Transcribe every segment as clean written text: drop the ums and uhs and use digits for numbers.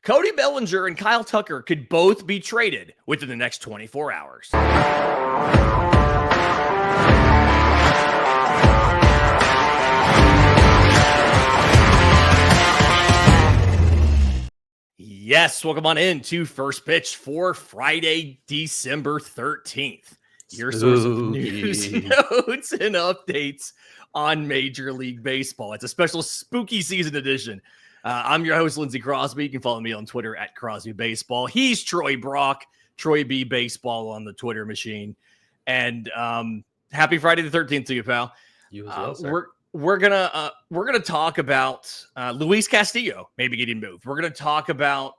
Cody Bellinger and Kyle Tucker could both be traded within the next 24 hours. Yes, welcome on in to First Pitch for Friday, December 13th. Your source of news, notes, and updates on Major League Baseball. It's a special spooky season edition. I'm your host, Lindsey Crosby. You can follow me on Twitter at Crosby Baseball. He's Troy Brock, Troy B Baseball on the Twitter machine. And happy Friday the 13th to you, pal. You as well, sir. We're gonna talk about Luis Castillo maybe getting moved. We're gonna talk about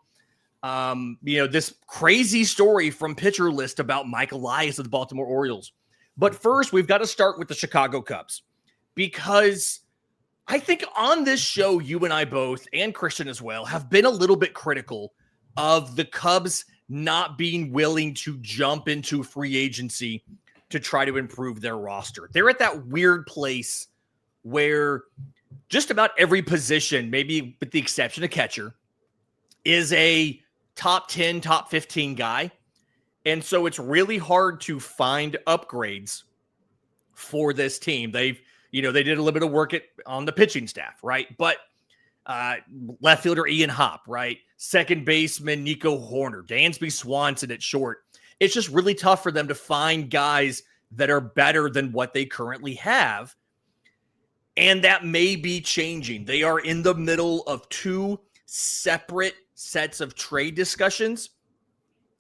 this crazy story from Pitcher List about Mike Elias of the Baltimore Orioles. But first, we've got to start with the Chicago Cubs, because I think on this show, you and I both, and Christian as well, have been a little bit critical of the Cubs not being willing to jump into free agency to try to improve their roster. They're at that weird place where just about every position, maybe with the exception of catcher, is a top 10, top 15 guy. And so it's really hard to find upgrades for this team. They did a little bit of work on the pitching staff, right? But left fielder Ian Happ, right? Second baseman Nico Horner, Dansby Swanson at short. It's just really tough for them to find guys that are better than what they currently have. And that may be changing. They are in the middle of two separate sets of trade discussions.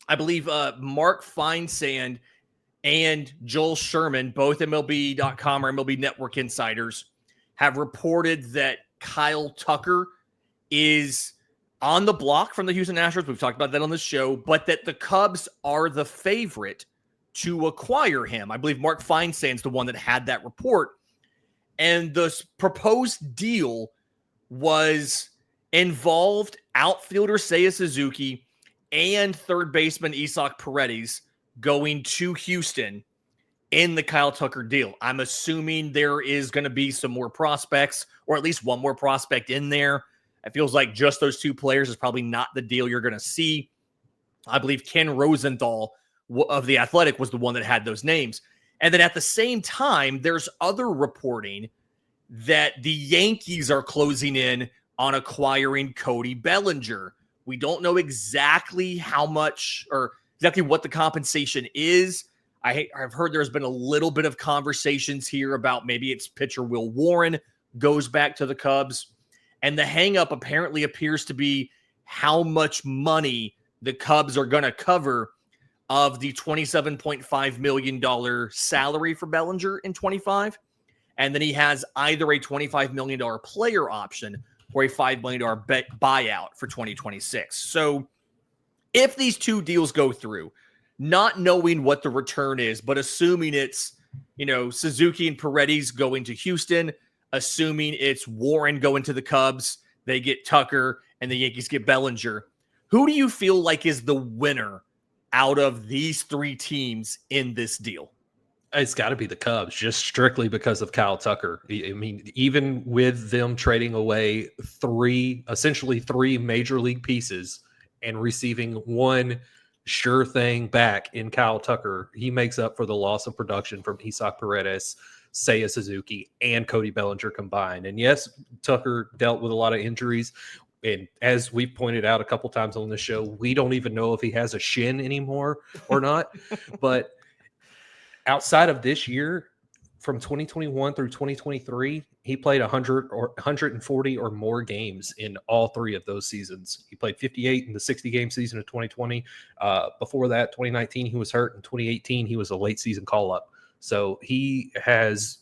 I believe Mark Feinsand and Joel Sherman, both MLB.com or MLB Network insiders, have reported that Kyle Tucker is on the block from the Houston Astros. We've talked about that on this show, but that the Cubs are the favorite to acquire him. I believe Mark Feinsand's the one that had that report. And the proposed deal was involved outfielder Seiya Suzuki and third baseman Isaac Paredes going to Houston in the Kyle Tucker deal. I'm assuming there is going to be some more prospects, or at least one more prospect in there. It feels like just those two players is probably not the deal you're going to see. I believe Ken Rosenthal of The Athletic was the one that had those names. And then at the same time, there's other reporting that the Yankees are closing in on acquiring Cody Bellinger. We don't know exactly how much or exactly what the compensation is. I've heard there's been a little bit of conversations here about maybe it's pitcher Will Warren goes back to the Cubs. And the hangup apparently appears to be how much money the Cubs are going to cover of the $27.5 million salary for Bellinger in 25. And then he has either a $25 million player option or a $5 million buyout for 2026. So if these two deals go through, not knowing what the return is, but assuming it's, Suzuki and Paredes going to Houston, assuming it's Warren going to the Cubs, they get Tucker, and the Yankees get Bellinger. Who do you feel like is the winner out of these three teams in this deal? It's got to be the Cubs, just strictly because of Kyle Tucker. I mean, even with them trading away essentially three major league pieces and receiving one sure thing back in Kyle Tucker, he makes up for the loss of production from Isaac Paredes, Seiya Suzuki, and Cody Bellinger combined. And yes, Tucker dealt with a lot of injuries. And as we've pointed out a couple times on the show, we don't even know if he has a shin anymore or not. But outside of this year, from 2021 through 2023, he played 100 or 140 or more games in all three of those seasons. He played 58 in the 60-game season of 2020. Before that, 2019, he was hurt. In 2018, he was a late season call-up. So he has,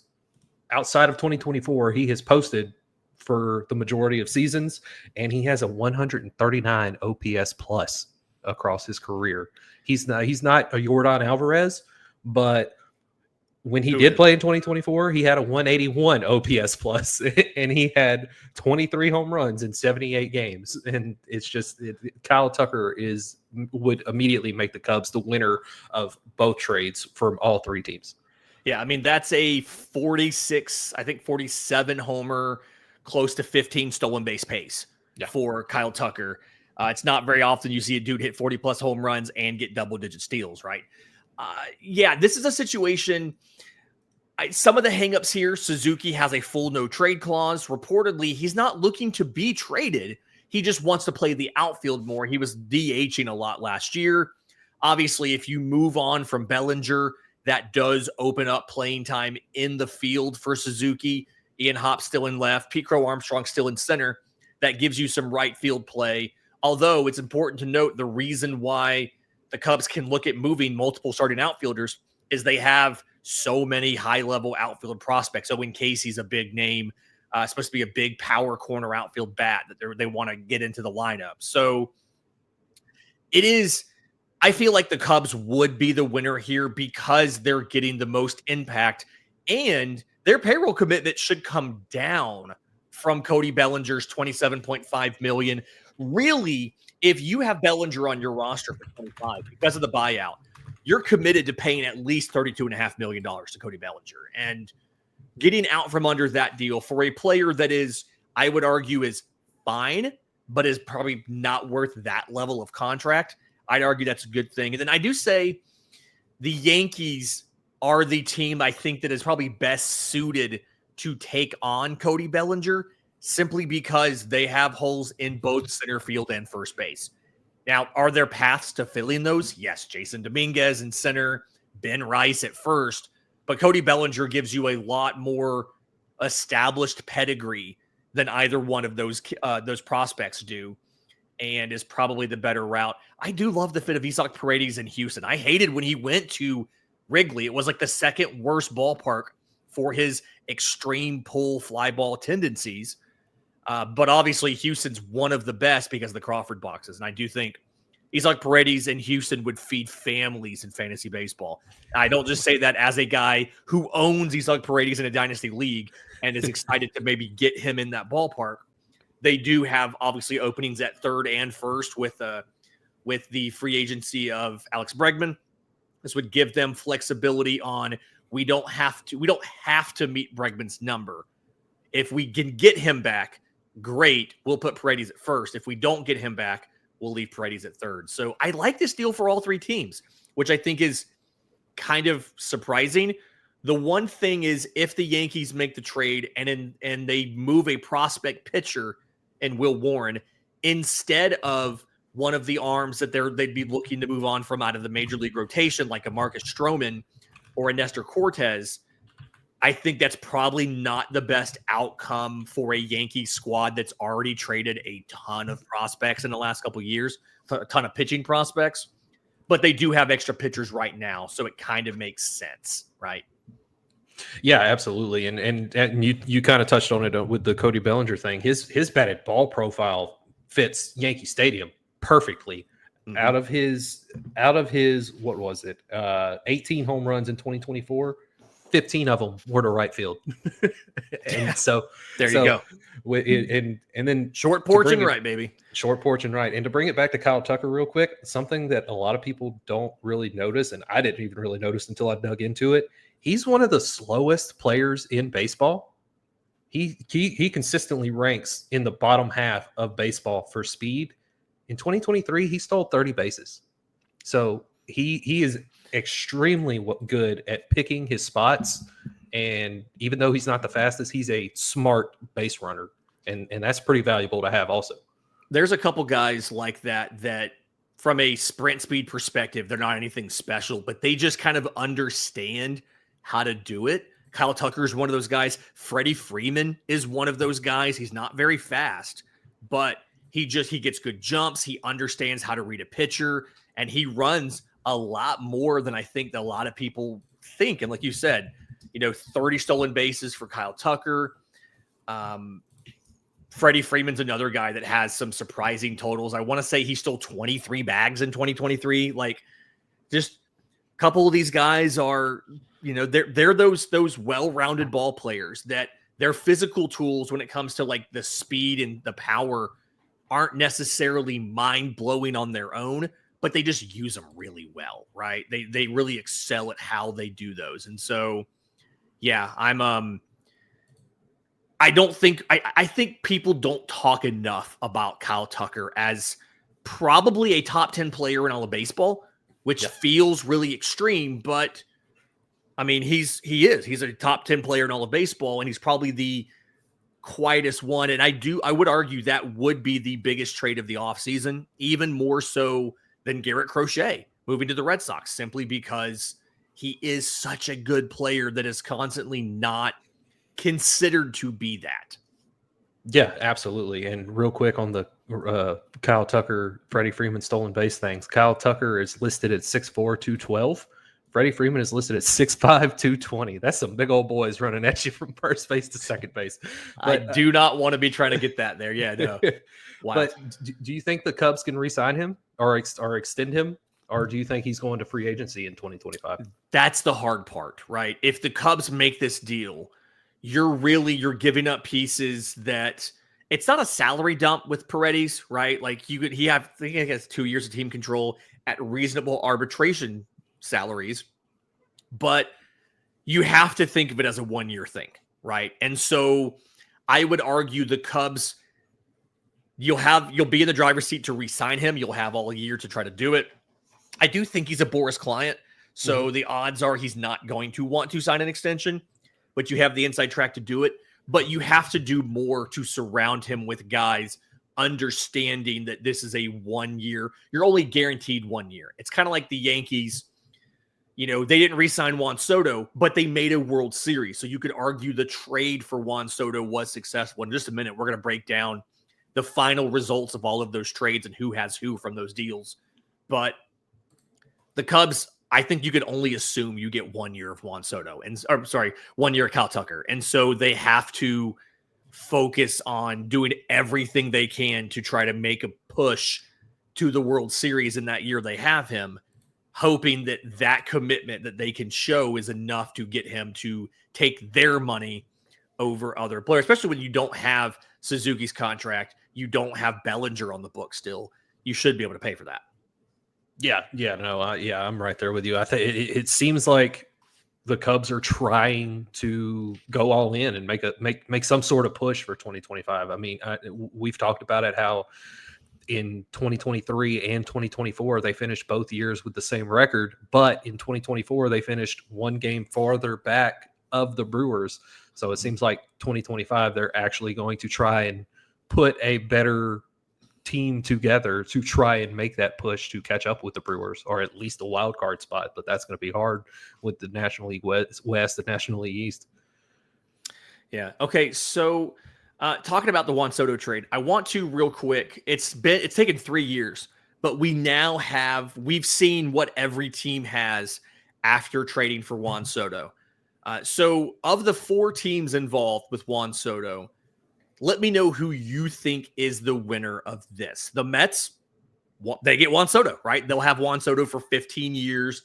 outside of 2024, he has posted for the majority of seasons, and he has a 139 OPS plus across his career. He's not a Yordan Alvarez, but when he did play in 2024, he had a 181 OPS plus, and he had 23 home runs in 78 games. And it's just Kyle Tucker would immediately make the Cubs the winner of both trades from all three teams. Yeah, I mean, that's a 47 homer, close to 15 stolen base pace for Kyle Tucker. It's not very often you see a dude hit 40 plus home runs and get double-digit steals, right? Yeah, this is a situation. Some of the hangups here, Suzuki has a full no trade clause. Reportedly, he's not looking to be traded. He just wants to play the outfield more. He was DHing a lot last year. Obviously, if you move on from Bellinger, that does open up playing time in the field for Suzuki. Ian Happ still in left. Pete Crow Armstrong still in center. That gives you some right field play. Although it's important to note the reason why the Cubs can look at moving multiple starting outfielders is they have so many high-level outfield prospects. Owen Casey's a big name, supposed to be a big power corner outfield bat that they want to get into the lineup. So it is, I feel like the Cubs would be the winner here because they're getting the most impact, and their payroll commitment should come down from Cody Bellinger's $27.5 million. Really, if you have Bellinger on your roster for 25 because of the buyout, you're committed to paying at least $32.5 million to Cody Bellinger. And getting out from under that deal for a player that is, I would argue, is fine, but is probably not worth that level of contract, I'd argue that's a good thing. And then I do say the Yankees are the team I think that is probably best suited to take on Cody Bellinger simply because they have holes in both center field and first base. Now, are there paths to filling those? Yes, Jason Dominguez in center, Ben Rice at first, but Cody Bellinger gives you a lot more established pedigree than either one of those prospects do, and is probably the better route. I do love the fit of Isaac Paredes in Houston. I hated when he went to Wrigley. It was like the second worst ballpark for his extreme pull fly ball tendencies. But obviously, Houston's one of the best because of the Crawford boxes. And I do think Isaac Paredes in Houston would feed families in fantasy baseball. I don't just say that as a guy who owns Isaac Paredes in a dynasty league and is excited to maybe get him in that ballpark. They do have obviously openings at third and first with the free agency of Alex Bregman. This would give them flexibility on we don't have to meet Bregman's number. If we can get him back, great. We'll put Paredes at first. If we don't get him back, we'll leave Paredes at third. So I like this deal for all three teams, which I think is kind of surprising. The one thing is if the Yankees make the trade and they move a prospect pitcher and Will Warren instead of one of the arms that they'd be looking to move on from out of the major league rotation, like a Marcus Stroman or a Nestor Cortez, I think that's probably not the best outcome for a Yankee squad that's already traded a ton of prospects in the last couple of years, a ton of pitching prospects, but they do have extra pitchers right now. So it kind of makes sense, right? Yeah, absolutely. And you kind of touched on it with the Cody Bellinger thing. His batted ball profile fits Yankee Stadium perfectly. Mm-hmm. Out of his what was it? 18 home runs in 2024. 15 of them were to right field. And so there you go. And then short porch and right, baby. Short porch and right. And to bring it back to Kyle Tucker real quick, something that a lot of people don't really notice, and I didn't even really notice until I dug into it. He's one of the slowest players in baseball. He consistently ranks in the bottom half of baseball for speed. In 2023, he stole 30 bases. So he is extremely good at picking his spots, and even though he's not the fastest, he's a smart base runner, and that's pretty valuable to have also. There's a couple guys like that from a sprint speed perspective, they're not anything special, but they just kind of understand how to do it. Kyle Tucker is one of those guys. Freddie Freeman is one of those guys. He's not very fast, but he gets good jumps. He understands how to read a pitcher, and he runs a lot more than I think that a lot of people think. And like you said, 30 stolen bases for Kyle Tucker. Freddie Freeman's another guy that has some surprising totals. I want to say he stole 23 bags in 2023. Like, just a couple of these guys are, they're those well-rounded ball players that their physical tools when it comes to like the speed and the power aren't necessarily mind-blowing on their own, but they just use them really well, right? They really excel at how they do those. And so, yeah, I think people don't talk enough about Kyle Tucker as probably a top 10 player in all of baseball, which feels really extreme, but I mean, he's a top 10 player in all of baseball, and he's probably the quietest one. And I would argue that would be the biggest trade of the offseason, even more so than Garrett Crochet moving to the Red Sox, simply because he is such a good player that is constantly not considered to be that. Yeah, absolutely. And real quick on the Kyle Tucker, Freddie Freeman stolen base things. Kyle Tucker is listed at 6'4", 212. Freddie Freeman is listed at 6'5", 220. That's some big old boys running at you from first base to second base. But, I do not want to be trying to get that there. Yeah, no. But do you think the Cubs can re-sign him or extend him? Or do you think he's going to free agency in 2025? That's the hard part, right? If the Cubs make this deal, you're giving up pieces that it's not a salary dump with Paredes, right? Like I think he has 2 years of team control at reasonable arbitration salaries, but you have to think of it as a 1-year thing, right? And so I would argue the Cubs, you'll be in the driver's seat to re-sign him. You'll have all year to try to do it. I do think he's a Boris client, so the odds are he's not going to want to sign an extension, but you have the inside track to do it. But you have to do more to surround him with guys understanding that this is a 1 year. You're only guaranteed 1 year. It's kind of like the Yankees. They didn't re-sign Juan Soto, but they made a World Series. So you could argue the trade for Juan Soto was successful. In just a minute, we're going to break down the final results of all of those trades and who has who from those deals. But the Cubs, I think you could only assume you get 1 year of Juan Soto 1 year of Kyle Tucker. And so they have to focus on doing everything they can to try to make a push to the World Series in that year they have him, hoping that commitment that they can show is enough to get him to take their money over other players, especially when you don't have Suzuki's contract, you don't have Bellinger on the book still. You should be able to pay for that. I'm right there with you. I think it seems like the Cubs are trying to go all in and make some sort of push for 2025. I mean, we've talked about it, how in 2023 and 2024 they finished both years with the same record, but in 2024 they finished one game farther back of the Brewers. So it seems like 2025 they're actually going to try and put a better team together to try and make that push to catch up with the Brewers, or at least a wild card spot. But that's going to be hard with the National League West, the National League East. Yeah. Okay. So talking about the Juan Soto trade, I want to real quick. It's taken 3 years, but we've seen what every team has after trading for Juan Soto. So of the 4 teams involved with Juan Soto, let me know who you think is the winner of this. The Mets, they get Juan Soto, right? They'll have Juan Soto for 15 years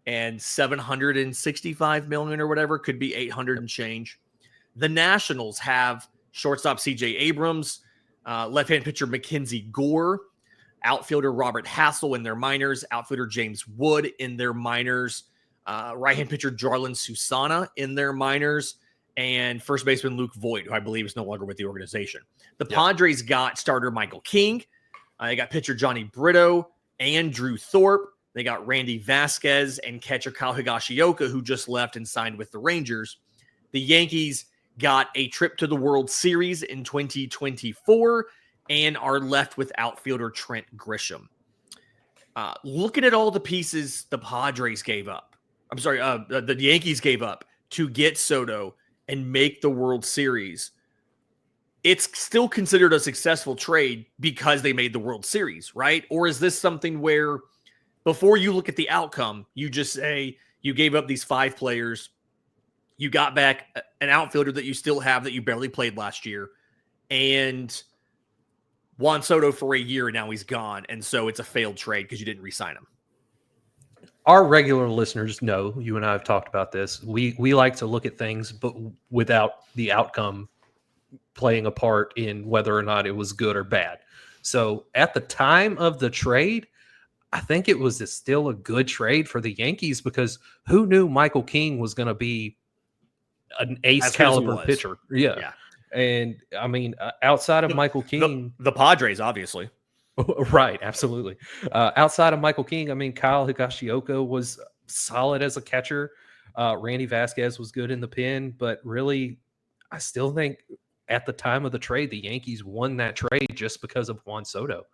and $765 million or whatever, could be 800 and change. The Nationals have shortstop C.J. Abrams, left-hand pitcher Mackenzie Gore, outfielder Robert Hassel in their minors, outfielder James Wood in their minors, right-hand pitcher Jarlin Susana in their minors, and first baseman Luke Voigt, who I believe is no longer with the organization. The Padres got starter Michael King. They got pitcher Johnny Brito and Drew Thorpe. They got Randy Vasquez and catcher Kyle Higashioka, who just left and signed with the Rangers. The Yankees got a trip to the World Series in 2024 and are left with outfielder Trent Grisham. Looking at all the pieces the Padres gave up. The Yankees gave up to get Soto and make the World Series. It's still considered a successful trade because they made the World Series, right? Or is this something where before you look at the outcome, you just say you gave up these 5 players, you got back an outfielder that you still have that you barely played last year, and Juan Soto for a year, and now he's gone, and so it's a failed trade because you didn't re-sign him? Our regular listeners know, you and I have talked about this. We like to look at things, but without the outcome playing a part in whether or not it was good or bad. So at the time of the trade, I think it was still a good trade for the Yankees, because who knew Michael King was going to be an ace caliber pitcher? Yeah. And I mean, outside of Michael King, the Padres, obviously. Right, absolutely. Outside of Michael King, I mean, Kyle Higashioka was solid as a catcher. Randy Vasquez was good in the pen, but really, I still think at the time of the trade, the Yankees won that trade just because of Juan Soto.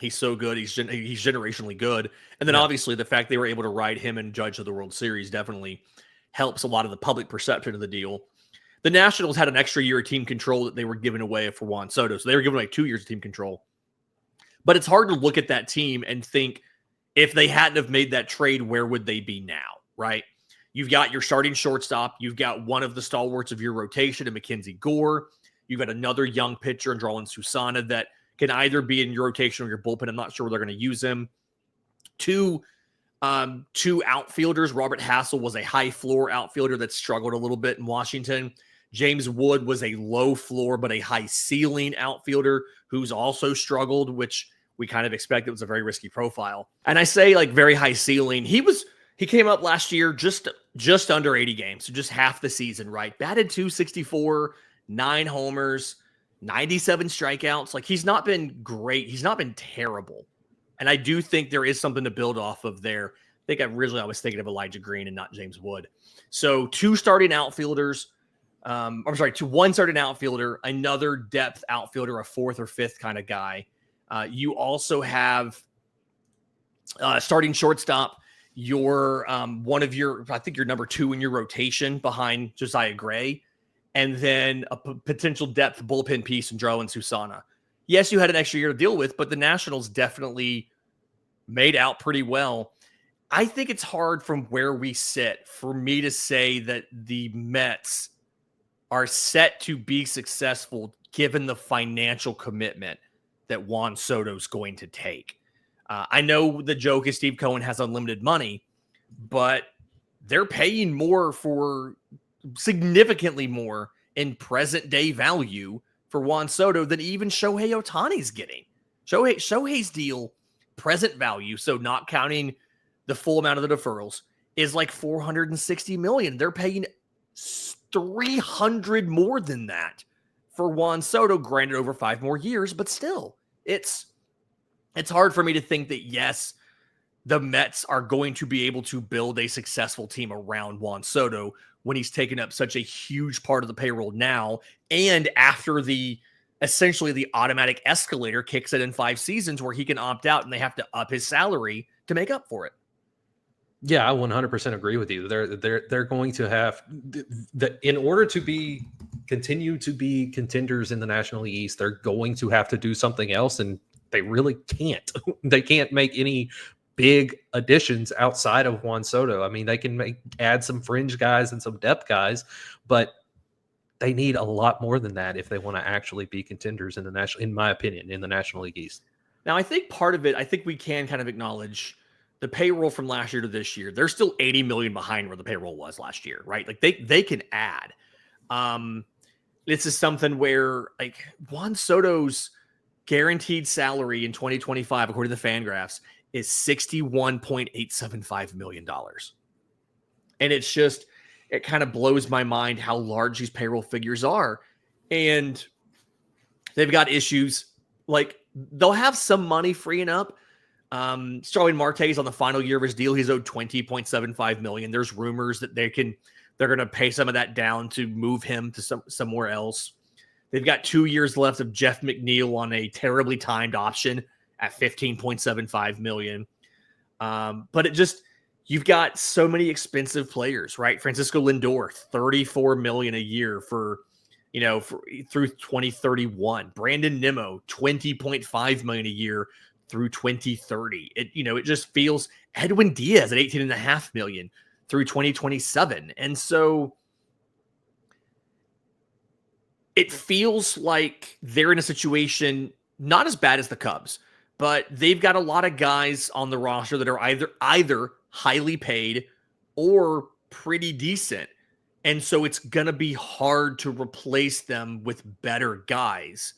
He's so good. He's generationally good. And then Yeah. obviously the fact they were able to ride him and Judge of the World Series definitely helps a lot of the public perception of the deal. The Nationals had an extra year of team control that they were giving away for Juan Soto. So they were giving away 2 years of team control. But it's hard to look at that team and think, if they hadn't have made that trade, where would they be now, right? You've got your starting shortstop. You've got one of the stalwarts of your rotation in Mackenzie Gore. You've got another young pitcher in Jarlin Susana that can either be in your rotation or your bullpen. I'm not sure where they're going to use him. Two outfielders. Robert Hassel was a high floor outfielder that struggled a little bit in Washington. James Wood was a low floor but a high ceiling outfielder who's also struggled, which we kind of expected was a very risky profile. And I say like very high ceiling. He came up last year just under 80 games, so just half the season, right? Batted .264, 9 homers, 97 strikeouts. Like, he's not been great. He's not been terrible. And I do think there is something to build off of there. I think I was thinking of Elijah Green and not James Wood. So 2 starting outfielders. One starting outfielder, another depth outfielder, a 4th or 5th kind of guy. You also have starting shortstop, your I think your number 2 in your rotation behind Josiah Gray, and then a potential depth bullpen piece in Jarlin Susana. Yes, you had an extra year to deal with, but the Nationals definitely made out pretty well. I think it's hard from where we sit for me to say that the Mets are set to be successful given the financial commitment that Juan Soto's going to take. I know the joke is Steve Cohen has unlimited money, but they're paying significantly more in present day value for Juan Soto than even Shohei Ohtani's getting. Shohei's deal, present value, so not counting the full amount of the deferrals, is like $460 million. They're paying $300 more than that for Juan Soto, granted over 5 more years, but still, it's hard for me to think that, yes, the Mets are going to be able to build a successful team around Juan Soto when he's taken up such a huge part of the payroll now, and after essentially the automatic escalator kicks in 5 seasons where he can opt out and they have to up his salary to make up for it. Yeah, I 100% agree with you. They're going to have in order to continue to be contenders in the National League East, they're going to have to do something else, and they really can't. They can't make any big additions outside of Juan Soto. I mean, they can add some fringe guys and some depth guys, but they need a lot more than that if they want to actually be contenders in my opinion, in the National League East. Now, I think part of it, I think we can kind of acknowledge the payroll from last year to this year. They're still $80 million behind where the payroll was last year, right? Like they can add. This is something where like Juan Soto's guaranteed salary in 2025, according to the Fangraphs, is $61.875 million. And it's just, it kind of blows my mind how large these payroll figures are. And they've got issues. Like, they'll have some money freeing up. Starling Marte is on the final year of his deal. He's owed $20.75 million. There's rumors that they're going to pay some of that down to move him to somewhere else. They've got 2 years left of Jeff McNeil on a terribly timed option at $15.75 million. But you've got so many expensive players, right? Francisco Lindor, $34 million a year through 2031. Brandon Nimmo, $20.5 million a year through 2030. It just feels. Edwin Diaz at $18.5 million through 2027. And so it feels like they're in a situation not as bad as the Cubs, but they've got a lot of guys on the roster that are either highly paid or pretty decent. And so it's going to be hard to replace them with better guys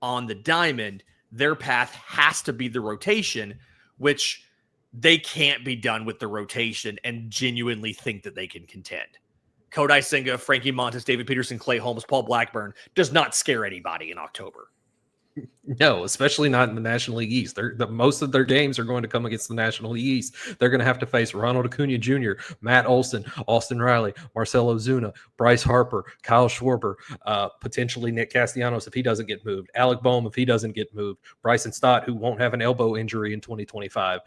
on the diamond. Their path has to be the rotation, which they can't be done with the rotation and genuinely think that they can contend. Kodai Senga, Frankie Montas, David Peterson, Clay Holmes, Paul Blackburn does not scare anybody in October. No, especially not in the National League East. Most of their games are going to come against the National League East. They're going to have to face Ronald Acuna Jr., Matt Olson, Austin Riley, Marcell Ozuna, Bryce Harper, Kyle Schwarber, potentially Nick Castellanos if he doesn't get moved, Alec Boehm if he doesn't get moved, Bryson Stott, who won't have an elbow injury in 2025,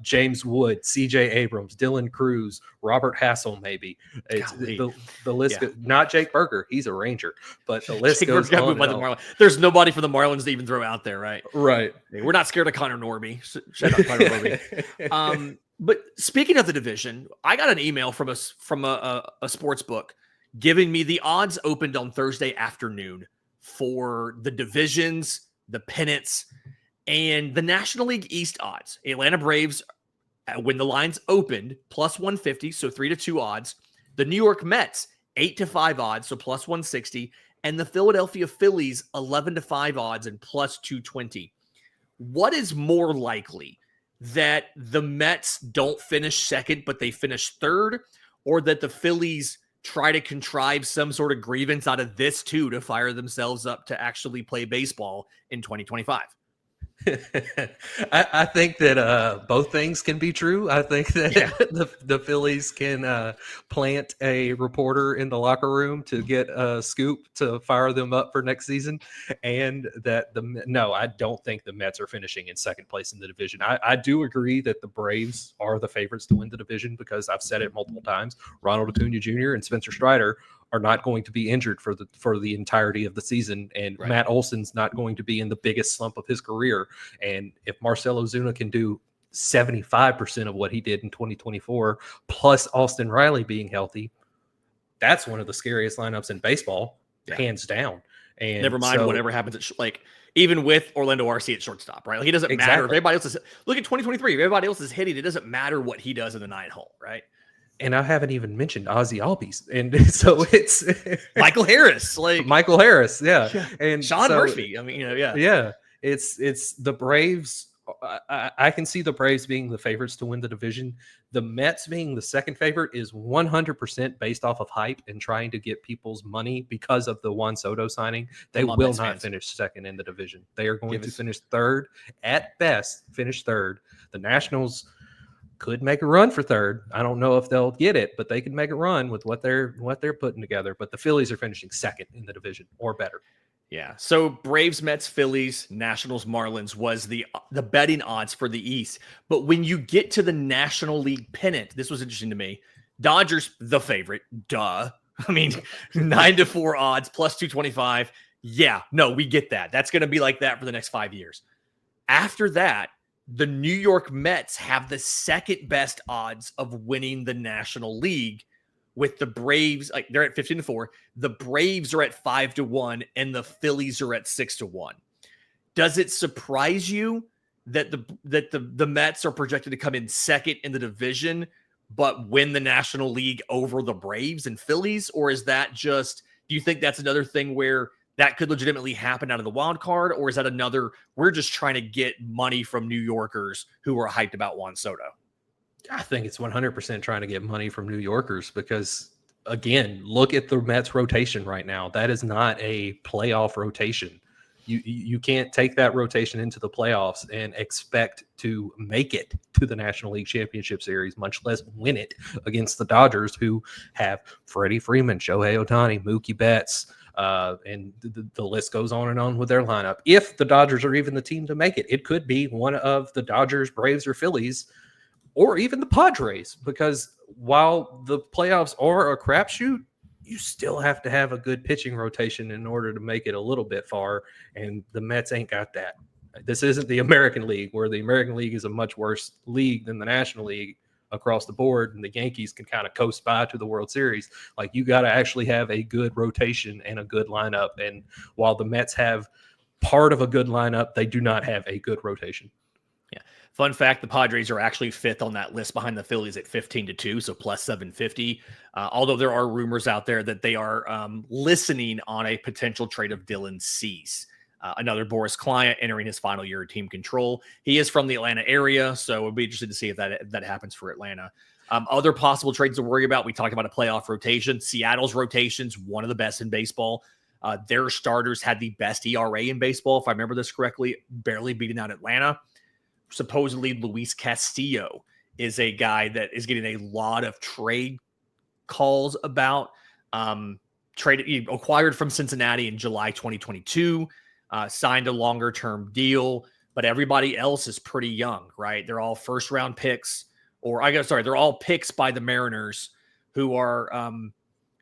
James Wood, CJ Abrams, Dylan Cruz, Robert Hassel, maybe. It's the list. Yeah. Not Jake Berger. He's a Ranger, but the list goes got on. Moved by the Marlins. There's nobody for the Marlins to even throw out there, right? Right. Hey, we're not scared of Connor Norby. Shout out Connor Norby. But speaking of the division, I got an email from a sports book giving me the odds opened on Thursday afternoon for the divisions, the pennants, and the National League East odds. Atlanta Braves, when the lines opened, plus 150, so 3-2 odds. The New York Mets, 8-5 odds, so plus 160. And the Philadelphia Phillies, 11-5 odds and plus 220. What is more likely, that the Mets don't finish second, but they finish third, or that the Phillies try to contrive some sort of grievance out of this too to fire themselves up to actually play baseball in 2025? I think that both things can be true. I think that the Phillies can plant a reporter in the locker room to get a scoop to fire them up for next season, and that I don't think the Mets are finishing in second place in the division. I do agree that the Braves are the favorites to win the division because I've said it multiple times. Ronald Acuna Jr. and Spencer Strider are not going to be injured for the entirety of the season, and right. Matt Olson's not going to be in the biggest slump of his career. And if Marcell Ozuna can do 75% of what he did in 2024, plus Austin Riley being healthy, that's one of the scariest lineups in baseball, hands down. And never mind whatever happens at even with Orlando RC at shortstop, right? Like, it doesn't matter if everybody else is. Look at 2023. If everybody else is hitting, it doesn't matter what he does in the 9th hole, right? And I haven't even mentioned Ozzy Albies, and so it's Michael Harris, Michael Harris, yeah. And Sean Murphy. I mean, yeah. It's the Braves. I can see the Braves being the favorites to win the division. The Mets being the second favorite is 100% based off of hype and trying to get people's money because of the Juan Soto signing. They will not finish second in the division. They are going to finish third at best. Finish third. The Nationals could make a run for third. I don't know if they'll get it, but they could make a run with what they're putting together. But the Phillies are finishing second in the division or better. Yeah. So Braves, Mets, Phillies, Nationals, Marlins was the betting odds for the East. But when you get to the National League pennant, this was interesting to me. Dodgers, the favorite. Duh. I mean, 9-4 odds plus 225. Yeah. No, we get that. That's going to be like that for the next 5 years. After that, the New York Mets have the second best odds of winning the National League, with the Braves, like, they're at 15-4. The Braves are at 5-1, and the Phillies are at 6-1. Does it surprise you that the Mets are projected to come in second in the division, but win the National League over the Braves and Phillies? Or is that just, do you think that's another thing where that could legitimately happen out of the wild card? Or is that another, we're just trying to get money from New Yorkers who are hyped about Juan Soto? I think it's 100% trying to get money from New Yorkers because, again, look at the Mets rotation right now. That is not a playoff rotation. You can't take that rotation into the playoffs and expect to make it to the National League Championship Series, much less win it against the Dodgers, who have Freddie Freeman, Shohei Ohtani, Mookie Betts, and the list goes on and on with their lineup. If the Dodgers are even the team to make it, it could be one of the Dodgers, Braves, or Phillies, or even the Padres, because while the playoffs are a crapshoot, you still have to have a good pitching rotation in order to make it a little bit far, and the Mets ain't got that. This isn't the American League, where the American League is a much worse league than the National League across the board, and the Yankees can kind of coast by to the World Series. Like, you got to actually have a good rotation and a good lineup, and while the Mets have part of a good lineup, they do not have a good rotation. Yeah. Fun fact, the Padres are actually fifth on that list behind the Phillies at 15-2, so plus 750. Although there are rumors out there that they are listening on a potential trade of Dylan Cease, another Boris client entering his final year of team control. He is from the Atlanta area, so it'll be interesting to see if that happens for Atlanta. Other possible trades to worry about, we talked about a playoff rotation. Seattle's rotation's one of the best in baseball. Their starters had the best ERA in baseball, if I remember this correctly, barely beating out Atlanta. Supposedly, Luis Castillo is a guy that is getting a lot of trade calls about. Acquired from Cincinnati in July 2022, signed a longer-term deal, but everybody else is pretty young, right? They're all first-round picks, they're all picks by the Mariners who are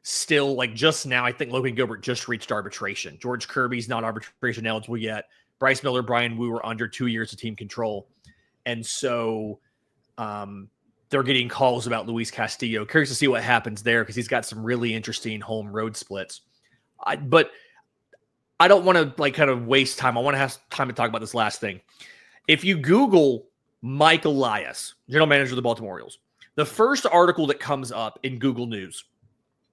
still, like, just now, I think Logan Gilbert just reached arbitration. George Kirby's not arbitration eligible yet. Bryce Miller, Brian Wu were under 2 years of team control. And so they're getting calls about Luis Castillo. Curious to see what happens there because he's got some really interesting home road splits. But I don't want to kind of waste time. I want to have time to talk about this last thing. If you Google Mike Elias, general manager of the Baltimore Orioles, the first article that comes up in Google News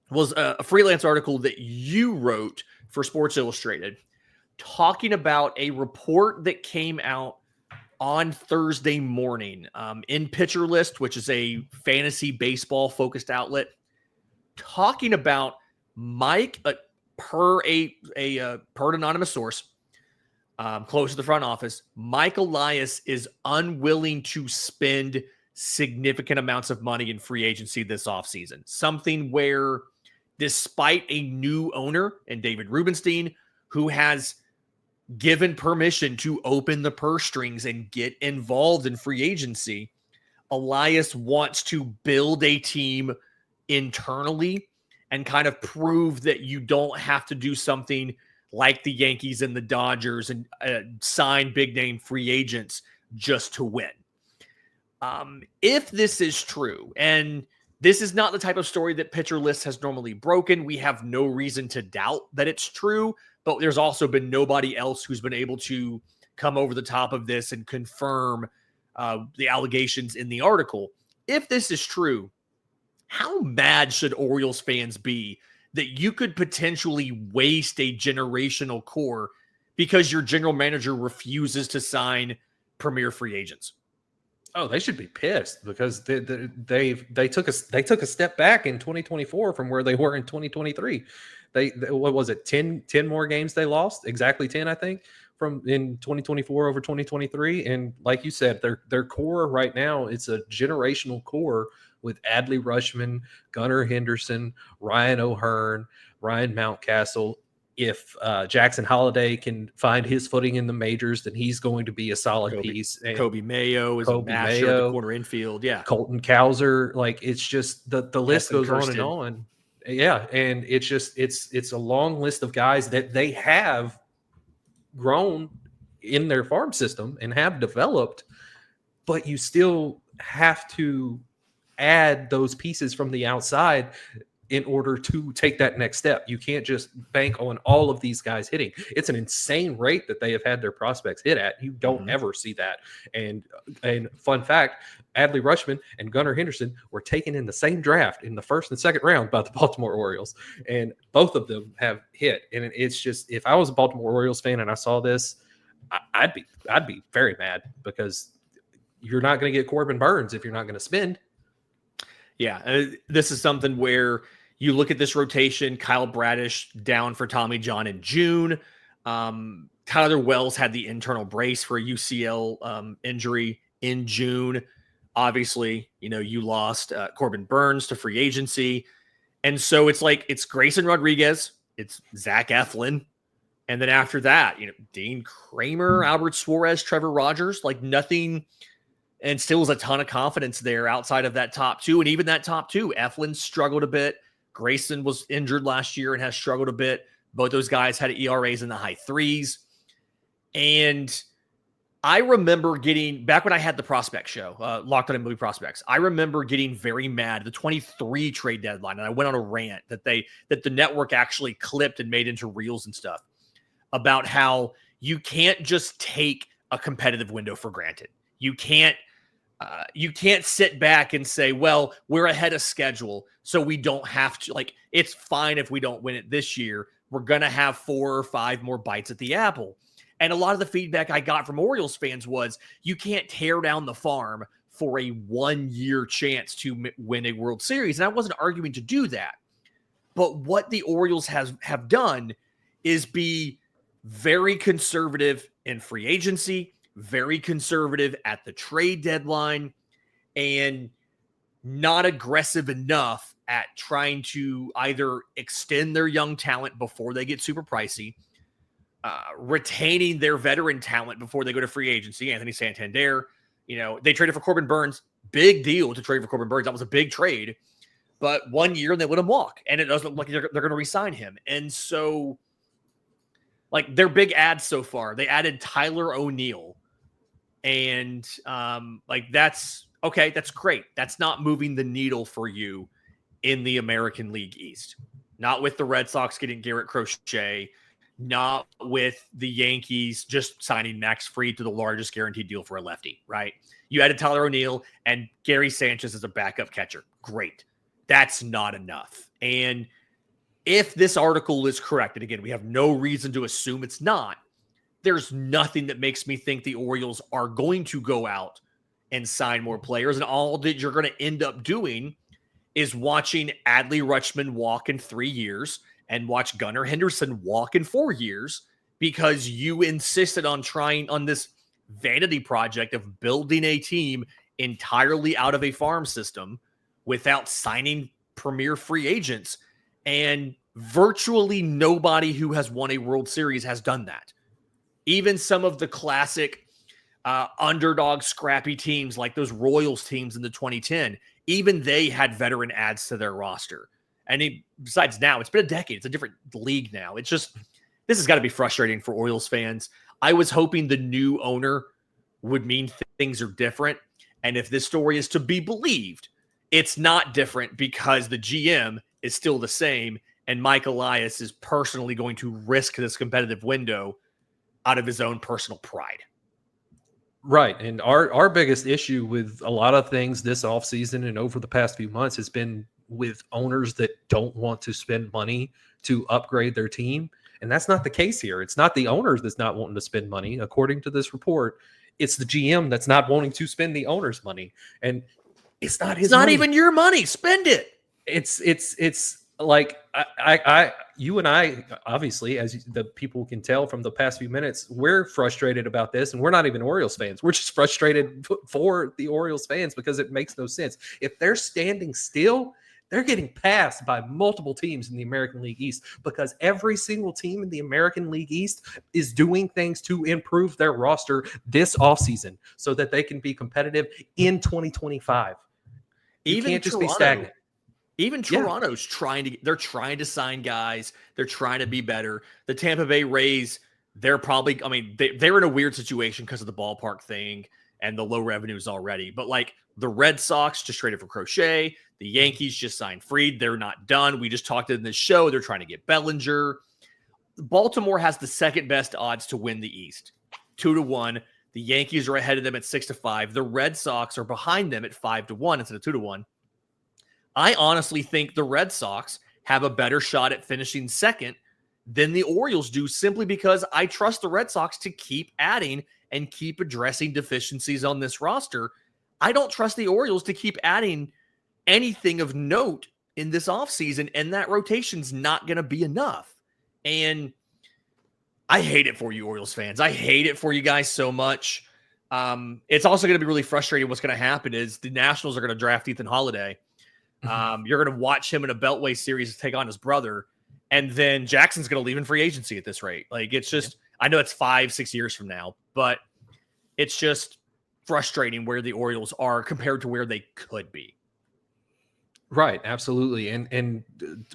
was a freelance article that you wrote for Sports Illustrated talking about a report that came out on Thursday morning in Pitcher List, which is a fantasy baseball focused outlet, talking about Mike, per an anonymous source close to the front office, Mike Elias is unwilling to spend significant amounts of money in free agency this offseason. Something where, despite a new owner and David Rubenstein, who has given permission to open the purse strings and get involved in free agency, Elias wants to build a team internally and kind of prove that you don't have to do something like the Yankees and the Dodgers and sign big name free agents just to win. If this is true, and this is not the type of story that Pitcher List has normally broken, we have no reason to doubt that it's true, but there's also been nobody else who's been able to come over the top of this and confirm the allegations in the article. If this is true, how mad should Orioles fans be that you could potentially waste a generational core because your general manager refuses to sign premier free agents? Oh, they should be pissed because they took a step back in 2024 from where they were in 2023. They what was it, 10 more games they lost? Exactly 10, I think, from in 2024 over 2023. And like you said, their core right now, it's a generational core with Adley Rutschman, Gunnar Henderson, Ryan O'Hearn, Ryan Mountcastle. If Jackson Holliday can find his footing in the majors, then he's going to be a solid piece. And Kobe Mayo is a masher at the corner infield. Yeah. Colton Cowser. Like, it's just the list goes Kirsten. on and on. Yeah. And it's just, it's a long list of guys that they have grown in their farm system and have developed, but you still have to add those pieces from the outside in order to take that next step. You can't just bank on all of these guys hitting. It's an insane rate that they have had their prospects hit at. You don't ever see that. And fun fact, Adley Rutschman and Gunnar Henderson were taken in the same draft in the first and second round by the Baltimore Orioles. And both of them have hit. And it's just, if I was a Baltimore Orioles fan and I saw this, I'd be very mad because you're not going to get Corbin Burns if you're not going to spend. Yeah, this is something where you look at this rotation. Kyle Bradish down for Tommy John in June. Tyler Wells had the internal brace for a UCL injury in June. Obviously, you lost Corbin Burns to free agency. And so it's like, it's Grayson Rodriguez, it's Zach Eflin. And then after that, Dean Kramer, Albert Suarez, Trevor Rogers, like nothing. And still is a ton of confidence there outside of that top two. And even that top two, Eflin struggled a bit. Grayson was injured last year and has struggled a bit. Both those guys had ERAs in the high threes. And I remember getting, back when I had the prospect show, Locked On MLB Prospects, I remember getting very mad at the 23 trade deadline. And I went on a rant that the network actually clipped and made into reels and stuff about how you can't just take a competitive window for granted. You can't sit back and say, well, we're ahead of schedule, so we don't have to, like, it's fine if we don't win it this year. We're going to have 4 or 5 more bites at the apple. And a lot of the feedback I got from Orioles fans was, you can't tear down the farm for a 1-year chance to win a World Series. And I wasn't arguing to do that. But what the Orioles have done is be very conservative in free agency, very conservative at the trade deadline, and not aggressive enough at trying to either extend their young talent before they get super pricey, retaining their veteran talent before they go to free agency. Anthony Santander, they traded for Corbin Burns. Big deal to trade for Corbin Burns. That was a big trade. But 1 year they let him walk, and it doesn't look like they're going to re-sign him. And so, like, their big ads so far, they added Tyler O'Neill. And that's okay. That's great. That's not moving the needle for you in the American League East. Not with the Red Sox getting Garrett Crochet, not with the Yankees just signing Max Fried to the largest guaranteed deal for a lefty, right? You added Tyler O'Neill and Gary Sanchez as a backup catcher. Great. That's not enough. And if this article is correct, and again, we have no reason to assume it's not, there's nothing that makes me think the Orioles are going to go out and sign more players. And all that you're going to end up doing is watching Adley Rutschman walk in 3 years and watch Gunnar Henderson walk in 4 years because you insisted on trying on this vanity project of building a team entirely out of a farm system without signing premier free agents. And virtually nobody who has won a World Series has done that. Even some of the classic underdog scrappy teams like those Royals teams in the 2010, even they had veteran adds to their roster. And besides now, it's been a decade. It's a different league now. It's just, this has got to be frustrating for Orioles fans. I was hoping the new owner would mean things are different. And if this story is to be believed, it's not different because the GM is still the same. And Mike Elias is personally going to risk this competitive window out of his own personal pride. Right. And our biggest issue with a lot of things this offseason and over the past few months has been with owners that don't want to spend money to upgrade their team. And that's not the case here. It's not the owners that's not wanting to spend money. According to this report, it's the GM that's not wanting to spend the owner's money. And it's not his It's not money. even your money. Spend it. It's like you and I, obviously, as the people can tell from the past few minutes, we're frustrated about this, and we're not even Orioles fans. We're just frustrated for the Orioles fans because it makes no sense. If they're standing still, they're getting passed by multiple teams in the American League East because every single team in the American League East is doing things to improve their roster this offseason so that they can be competitive in 2025. You can't just be stagnant. Even Toronto's trying to sign guys. They're trying to be better. The Tampa Bay Rays, they're in a weird situation because of the ballpark thing and the low revenues already. But like the Red Sox just traded for Crochet. The Yankees just signed Fried. They're not done. We just talked in this show. They're trying to get Bellinger. Baltimore has the second best odds to win the East, 2-1. The Yankees are ahead of them at 6-5. The Red Sox are behind them at 5-1 instead of 2-1. I honestly think the Red Sox have a better shot at finishing second than the Orioles do simply because I trust the Red Sox to keep adding and keep addressing deficiencies on this roster. I don't trust the Orioles to keep adding anything of note in this offseason, and that rotation's not going to be enough. And I hate it for you, Orioles fans. I hate it for you guys so much. It's also going to be really frustrating. What's going to happen is the Nationals are going to draft Ethan Holiday. You're going to watch him in a Beltway series take on his brother, and then Jackson's going to leave in free agency at this rate. Like, it's just, I know it's 5-6 years from now, but it's just frustrating where the Orioles are compared to where they could be. Right, absolutely. And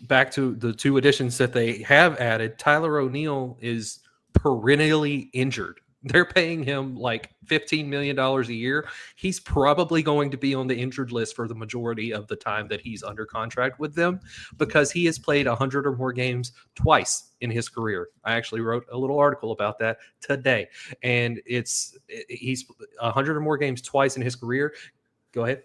back to the two additions that they have added, Tyler O'Neill is perennially injured. They're paying him like $15 million a year. He's probably going to be on the injured list for the majority of the time that he's under contract with them because he has played 100 or more games twice in his career. I actually wrote a little article about that today. And he's 100 or more games twice in his career. Go ahead.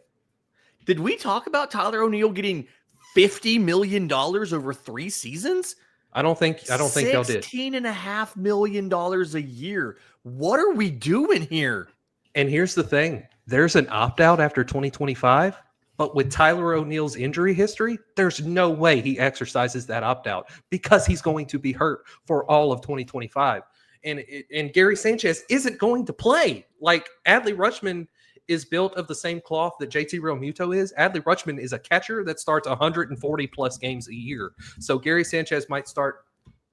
Did we talk about Tyler O'Neill getting $50 million over 3 seasons? I don't think y'all did. $16.5 million a year. What are we doing here? And here's the thing. There's an opt-out after 2025. But with Tyler O'Neill's injury history, there's no way he exercises that opt-out because he's going to be hurt for all of 2025. And Gary Sanchez isn't going to play. Like, Adley Rutschman is built of the same cloth that JT Realmuto is. Adley Rutschman is a catcher that starts 140 plus games a year. So Gary Sanchez might start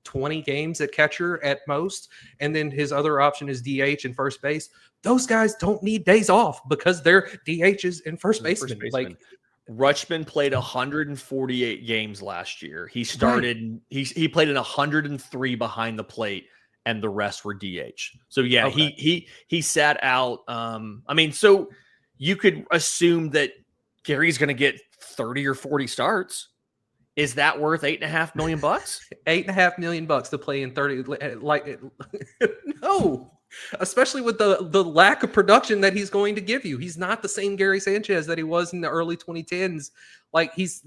20 games at catcher at most, and then his other option is DH and first base. Those guys don't need days off because they're DHs and first basemen. Like, Rutschman played 148 games last year. He started he played in 103 behind the plate, and the rest were DH. So yeah, he sat out. I mean, so you could assume that Gary's going to get 30 or 40 starts. Is that worth $8.5 million? $8.5 million to play in 30? Like, no. Especially with the lack of production that he's going to give you. He's not the same Gary Sanchez that he was in the early 2010s. Like, he's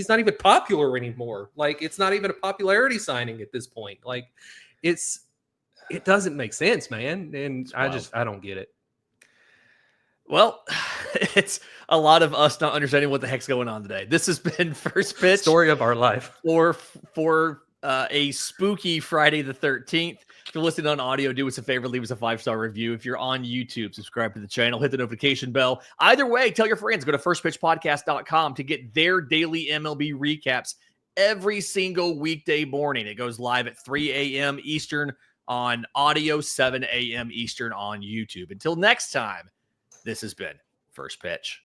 not even popular anymore. Like, it's not even a popularity signing at this point. Like, it doesn't make sense, man. And I don't get it. Well, it's a lot of us not understanding what the heck's going on today. This has been First Pitch. Story of our life. For a spooky Friday the 13th. If you're listening on audio, do us a favor, leave us a 5-star review. If you're on YouTube, subscribe to the channel, hit the notification bell. Either way, tell your friends. Go to firstpitchpodcast.com to get their daily MLB recaps every single weekday morning. It goes live at 3 a.m. Eastern on audio, 7 a.m. Eastern on YouTube. Until next time, this has been First Pitch.